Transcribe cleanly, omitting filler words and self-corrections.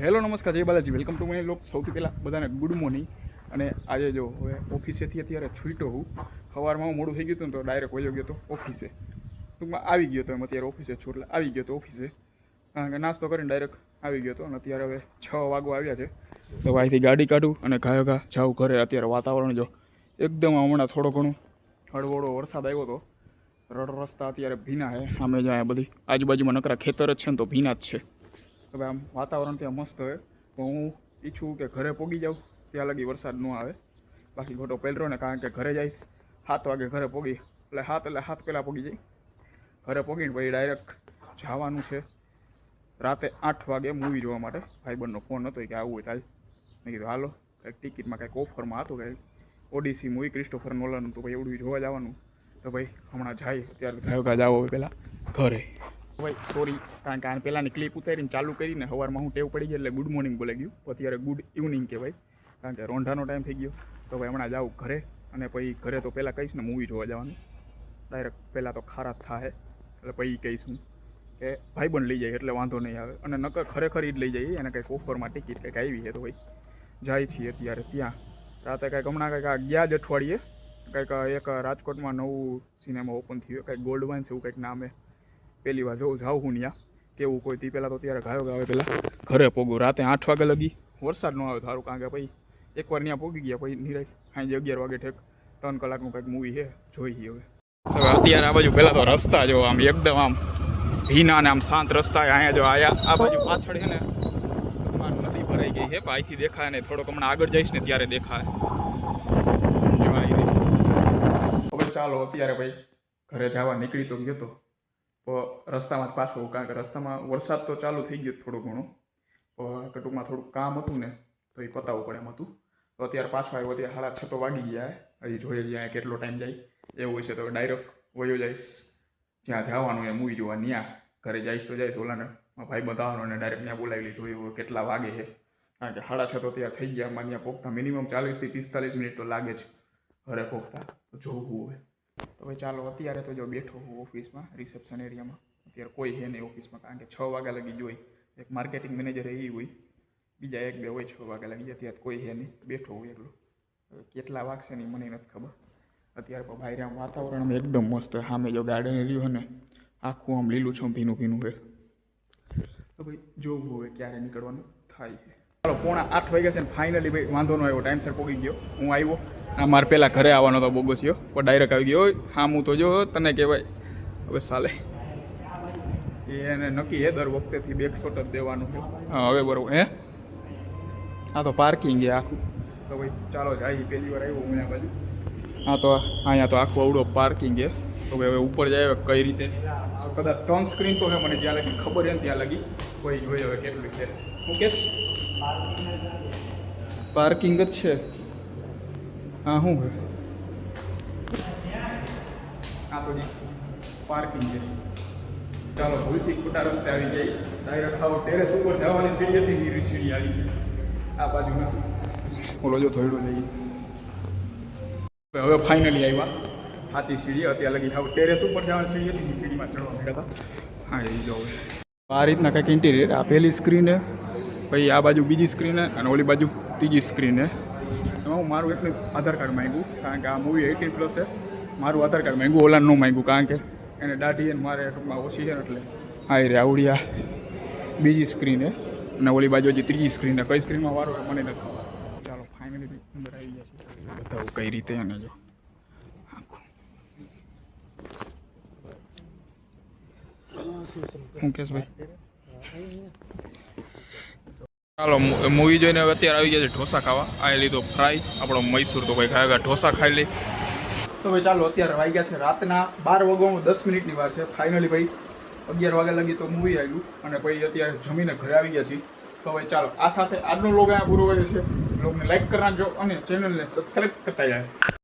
Hello નમસ્કાર, જય Balaji, welcome to my લોક. સૌથી પહેલાં બધાને ગુડ મોર્નિંગ. અને આજે જો હવે ઓફિસેથી અત્યારે છૂટ્યો હું. સવારમાં મોડું થઈ ગયું હતું ને તો ડાયરેક્ટ વયો ગયો હતો ઓફિસે. ટૂંકમાં આવી ગયો હતો એમ, અત્યારે ઓફિસે છું એટલે આવી ગયો હતો ઓફિસે, કારણ કે નાસ્તો કરીને ડાયરેક્ટ આવી ગયો હતો. અને અત્યારે હવે 6 વાગવા આવ્યા છે તો અહીંથી ગાડી કાઢું અને ઘા જાઉં ઘરે. અત્યારે વાતાવરણ જો એકદમ હમણાં થોડો ઘણું હળવળો વરસાદ આવ્યો હતો. રડ રસ્તા અત્યારે ભીના છે. સામે જો અહીંયા બધી આજુબાજુમાં નકરા ખેતર જ છે ને તો ભીના જ છે. હવે આમ વાતાવરણ ત્યાં મસ્ત હોય તો હું ઈચ્છું કે ઘરે પોગી જાઉં ત્યાં લગી વરસાદ ન આવે. બાકી ખોટો પહેલો ને, કારણ કે ઘરે જઈશ 7 વાગે ઘરે પોગી એટલે 7 પહેલાં પોગી જાય. ઘરે પોગીને પછી ડાયરેક્ટ જવાનું છે રાતે 8 વાગે મૂવી જોવા માટે. ભાઈબંધનો ફોન હતો કે આવું હોય ચાલ. મેં કીધું હાલો. કંઈક ટિકિટમાં કંઈક ઓફરમાં હતું, કંઈક ઓડિસી મૂવી ક્રિસ્ટોફર નોલનનું, તો ભાઈ એવડું જોવા જવાનું. તો ભાઈ હમણાં જાય ત્યારે ઘા જાવ હવે પહેલાં ઘરે. ભાઈ સોરી, કારણ કે આને પહેલાંની ક્લિપ ઉતારીને ચાલુ કરીને સવારમાં હું ટેવ પડી ગઈ એટલે ગુડ મોર્નિંગ બોલાઈ ગયું. અત્યારે ગુડ ઇવનિંગ કહેવાય, કારણ કે રોંઢાનો ટાઈમ થઈ ગયો. તો ભાઈ હમણાં જાઉં ઘરે, અને પછી ઘરે તો પહેલાં કહીશ ને મૂવી જોવા જવાનું. ડાયરેક્ટ પહેલાં તો ખરાબ થાય એટલે પછી કહીશું કે ભાઈબંધ લઈ જાય એટલે વાંધો નહીં આવે. અને નકર ખરેખર જ લઈ જઈએ, એને કંઈક ઓફરમાં ટિકિટ કંઈક આવી છે તો ભાઈ જાય છીએ અત્યારે ત્યાં. રાતે કંઈક હમણાં કંઈક આ ગયા જ અઠવાડિયે કંઈક એક રાજકોટમાં નવું સિનેમા ઓપન થયું, કંઈક ગોલ્ડ વાઇન્સ એવું કંઈક નામે. પહેલી વાર જાઉં હું ત્યાં કેવું કોઈ તે પહેલાં તો ત્યારે ગાયો આવે પહેલાં ઘરે પોગું. રાતે 8 વાગે લગી વરસાદ ન આવે સારું, કારણ કે પછી એકવાર ત્યાં પોગી ગયા પછી નિરાશ સાંજે 11 વાગે ઠેક 3 કલાકનું કંઈક મૂવી છે જોઈએ. હવે અત્યારે આ બાજુ પહેલાં તો રસ્તા જો આમ એકદમ આમ ભીના અને આમ શાંત રસ્તા. અહીંયા જો આ બાજુ પાછળ છે ને નદી ભરાઈ ગઈ છે, અહીંથી દેખાય ને થોડોક હમણાં આગળ જઈશ ને ત્યારે દેખાય. હવે ચાલો અત્યારે ભાઈ ઘરે જવા નીકળી તો ગયો તો રસ્તામાં જ પાછો, કારણ કે રસ્તામાં વરસાદ તો ચાલુ થઈ ગયો થોડો ઘણો, પણ ટૂંકમાં થોડુંક કામ હતું ને તો એ પતાવવું પડે એમ હતું. તો અત્યારે પાછો આવ્યો. અત્યારે 6:30 તો વાગી ગયા. હજી જોઈએ જ્યાં કેટલો ટાઈમ જાય એવું હોય છે તો ડાયરેક્ટ વયો જઈશ જ્યાં જવાનું એ મૂવી જોવા. ત્યાં ઘરે જઈશ તો જઈશ, ઓલાને ભાઈ બતાવવાનો અને ડાયરેક્ટ ત્યાં બોલાવી જોયું કેટલા વાગે છે, કારણ કે 6:30 તો ત્યાં થઈ ગયા. ત્યાં પહોંચતા મિનિમમ 40 થી 45 મિનિટ તો લાગે જ ઘરે પહોંચતા. તો જોવું હોય તો ભાઈ ચાલો. અત્યારે તો જો બેઠો હું ઓફિસમાં રિસેપ્શન એરિયામાં. અત્યારે કોઈ છે નહીં ઓફિસમાં, કારણ કે 6 વાગ્યા લગી જોઈ. એક માર્કેટિંગ મેનેજર એ હોય, બીજા 1-2 હોય. 6 વાગ્યા લગી જાય ત્યારે કોઈ છે નહીં, બેઠો હોય એકલો. કેટલા વાગશે નહીં મને નથી ખબર. અત્યારે પણ બહાર આમ વાતાવરણ એકદમ મસ્ત. સામે જો ગાર્ડન એરિયો છે ને આખું આમ લીલું છમ ભીનું હોય. તો ભાઈ જોવું હોય ક્યારે નીકળવાનું થાય છે. ચાલો 7:45 વાગ્યા છે ને ફાઇનલી ભાઈ વાંધો ન આવ્યો, ટાઈમસર પહોંચી ગયો. હું આવ્યો આ મારે પહેલાં ઘરે આવવાનો હતો બોગોસિયો, પણ ડાયરેક્ટ આવી ગયો. હા હું તો જો તને કહેવાય હવે સાલે એને નક્કી હે દર વખતેથી બેકશોટ જ દેવાનું છે. હા હવે બરાબર હે. હા તો પાર્કિંગ છે આખું. તો ભાઈ ચાલો જાય. પહેલી વાર આવ્યો હું આ બાજુ. હા તો અહીંયા તો આખું અવડો પાર્કિંગ છે. તો ભાઈ હવે ઉપર જાય કઈ રીતે. કદાચ 3 સ્ક્રીન તો છે મને જ્યાં લગી ખબર છે ને ત્યાં લગી. કોઈ જોઈ હવે કેટલું છે. હું કેસ પાર્કિંગ જ છે. હા શું છે? હા તો જી પાર્કિંગ છે. ચાલો ભૂલથી ખોટા રસ્તે આવી ગઈ. ડાયરેક્ટ આવો ટેરેસ ઉપર જવાની સીડી હતી, નીરી સીડી આવી ગઈ. આ બાજુ નથી, ઓલો જો થોડું જઈએ. હવે ફાઇનલી આવ્યા સાચી સીડી. અત્યારે લગી આવો ટેરેસ ઉપર જવાની સીડી હતી, એ સીડીમાં ચડવા માંડ્યા હતા. હા એ જો આ રીતના કંઈક ઇન્ટિરિયર. આ પહેલી સ્ક્રીન છે, પછી આ બાજુ બીજી સ્ક્રીન છે અને ઓલી બાજુ ત્રીજી સ્ક્રીન છે. એમાં હું મારું એકલું આધાર કાર્ડ માંગ્યું, કારણ કે આ મૂવી 18+ છે. મારું આધાર કાર્ડ માંગ્યું, ઓલાને ન માંગ્યું, કારણ કે એને દાઢી એને મારે ટૂંકમાં ઓછી છે ને એટલે. હા એ રે આવડી આ બીજી સ્ક્રીન છે અને ઓલી બાજુ હજી ત્રીજી સ્ક્રીન છે. કઈ સ્ક્રીનમાં વારો મને નથી ખબર. ચાલો ફાઇનલી અંદર આવી ગયા છે. બતાવું કઈ રીતે એને જો હું કેસ ભાઈ. ચાલો મૂવી જોઈને હવે અત્યારે આવી ગયા છે ઢોસા ખાવા. આ લીધો ફ્રાય આપણો મૈસૂર. તો ભાઈ ખાયા ઢોસા ખાઈ લઈ. તો ભાઈ ચાલો અત્યારે વાગ્યા છે રાતના 12 વાગવામાં 10 મિનિટની વાર છે. ફાઇનલી ભાઈ 11 વાગ્યા લગી તો મૂવી આવ્યું અને પછી અત્યારે જમીને ઘરે આવી ગયા છીએ. તો ભાઈ ચાલો આ સાથે આજનો વ્લોગ અહીંયા પૂરો કરે છે. વ્લોગને લાઈક કરી નાખજો અને ચેનલને સબસ્ક્રાઈબ કરતા જાય.